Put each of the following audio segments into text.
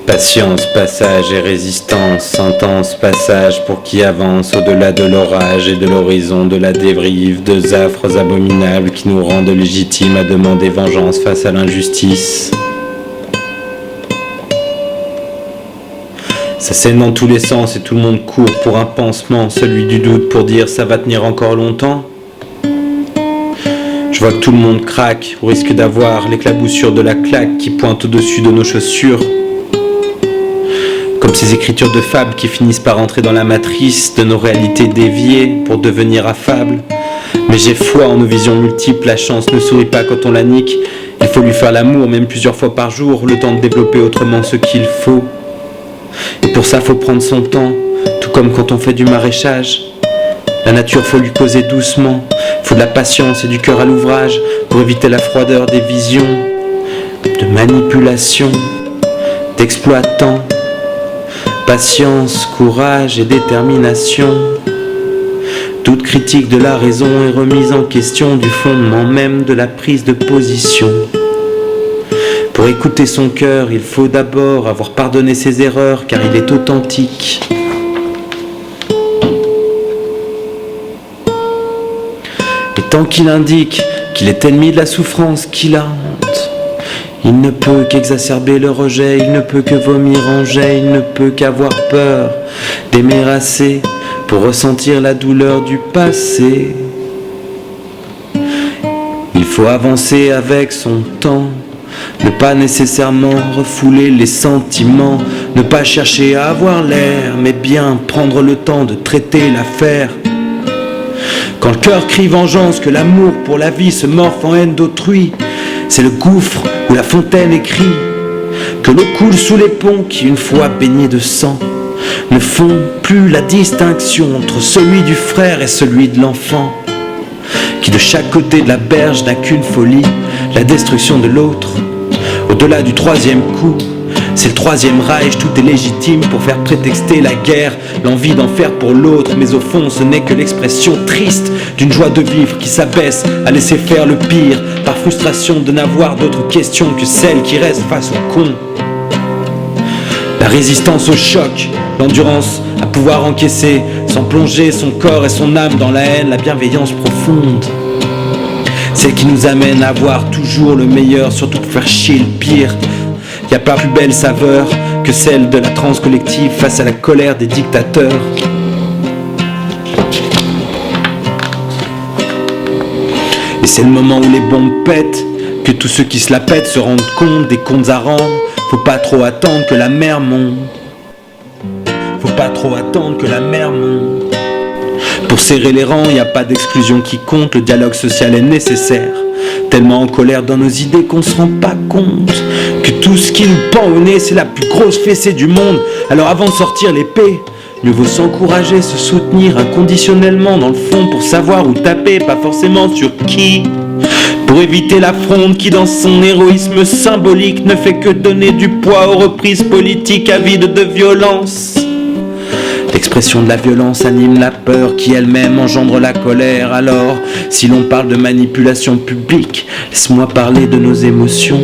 Patience, passage et résistance, intense passage pour qui avance au-delà de l'orage et de l'horizon de la dérive, deux affres abominables qui nous rendent légitimes à demander vengeance face à l'injustice. Ça saigne dans tous les sens et tout le monde court pour un pansement, celui du doute pour dire ça va tenir encore longtemps. Je vois que tout le monde craque au risque d'avoir l'éclaboussure de la claque qui pointe au-dessus de nos chaussures. Comme ces écritures de fables qui finissent par entrer dans la matrice de nos réalités déviées pour devenir affables. Mais j'ai foi en nos visions multiples, la chance ne sourit pas quand on la nique. Il faut lui faire l'amour, même plusieurs fois par jour, le temps de développer autrement ce qu'il faut. Et pour ça, faut prendre son temps, tout comme quand on fait du maraîchage. La nature, faut lui causer doucement, faut de la patience et du cœur à l'ouvrage pour éviter la froideur des visions, de manipulation, d'exploitants. Patience, courage et détermination. Toute critique de la raison est remise en question du fondement même de la prise de position. Pour écouter son cœur, il faut d'abord avoir pardonné ses erreurs car il est authentique. Et tant qu'il indique qu'il est ennemi de la souffrance qu'il a honte, il ne peut qu'exacerber le rejet, il ne peut que vomir en jet, il ne peut qu'avoir peur d'aimer assez pour ressentir la douleur du passé. Il faut avancer avec son temps, ne pas nécessairement refouler les sentiments, ne pas chercher à avoir l'air, mais bien prendre le temps de traiter l'affaire. Quand le cœur crie vengeance, que l'amour pour la vie se morphe en haine d'autrui, c'est le gouffre où la fontaine écrit que l'eau coule sous les ponts qui, une fois baignés de sang, ne font plus la distinction entre celui du frère et celui de l'enfant, qui de chaque côté de la berge n'a qu'une folie, la destruction de l'autre. Au-delà du troisième coup, c'est le troisième Reich, tout est légitime pour faire prétexter la guerre, l'envie d'en faire pour l'autre, mais au fond ce n'est que l'expression triste d'une joie de vivre qui s'abaisse à laisser faire le pire, par frustration de n'avoir d'autre question que celle qui reste face au con. La résistance au choc, l'endurance à pouvoir encaisser, sans plonger son corps et son âme dans la haine, la bienveillance profonde. Celle qui nous amène à voir toujours le meilleur, surtout pour faire chier le pire. Y a pas plus belle saveur que celle de la transe collective face à la colère des dictateurs. Et c'est le moment où les bombes pètent, que tous ceux qui se la pètent se rendent compte des comptes à rendre. Faut pas trop attendre que la mer monte. Faut pas trop attendre que la mer monte. Pour serrer les rangs, y a pas d'exclusion qui compte, le dialogue social est nécessaire. Tellement en colère dans nos idées qu'on se rend pas compte que tout ce qui nous pend au nez c'est la plus grosse fessée du monde. Alors avant de sortir l'épée, mieux vaut s'encourager, se soutenir inconditionnellement dans le fond pour savoir où taper, pas forcément sur qui. Pour éviter la fronde qui dans son héroïsme symbolique ne fait que donner du poids aux reprises politiques avides de violence. L'expression de la violence anime la peur qui elle-même engendre la colère. Alors, si l'on parle de manipulation publique, laisse-moi parler de nos émotions.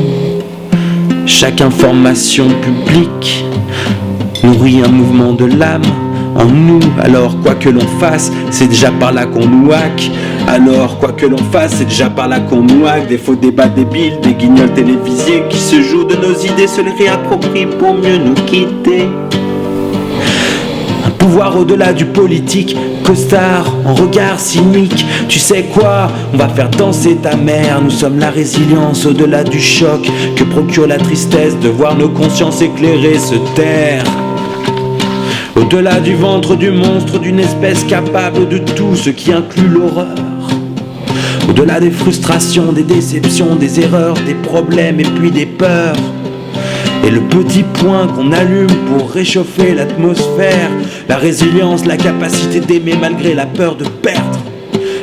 Chaque information publique nourrit un mouvement de l'âme en nous. Alors quoi que l'on fasse, c'est déjà par là qu'on nous hack. Alors quoi que l'on fasse, c'est déjà par là qu'on nous hack. Des faux débats débiles, des guignols télévisés qui se jouent de nos idées, se les réapproprient pour mieux nous quitter. Un pouvoir au-delà du politique, costard, en regard cynique. Tu sais quoi, on va faire danser ta mère. Nous sommes la résilience au-delà du choc que procure la tristesse de voir nos consciences éclairées se taire. Au-delà du ventre du monstre, d'une espèce capable de tout ce qui inclut l'horreur. Au-delà des frustrations, des déceptions, des erreurs, des problèmes et puis des peurs. Et le petit point qu'on allume pour réchauffer l'atmosphère, la résilience, la capacité d'aimer malgré la peur de perdre,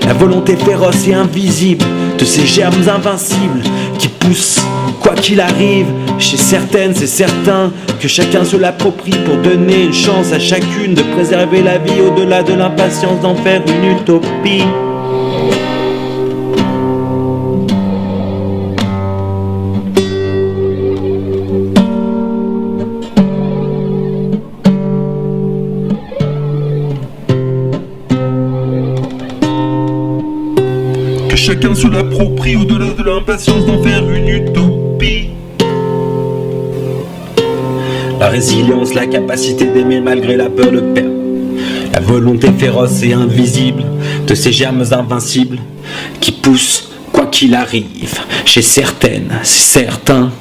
la volonté féroce et invisible de ces germes invincibles qui poussent quoi qu'il arrive. Chez certaines, c'est certain que chacun se l'approprie pour donner une chance à chacune de préserver la vie au-delà de l'impatience d'en faire une utopie. Que chacun se l'approprie au-delà de l'impatience d'en faire une utopie. La résilience, la capacité d'aimer malgré la peur de perdre, la volonté féroce et invisible de ces germes invincibles qui poussent quoi qu'il arrive. Chez certaines, c'est certain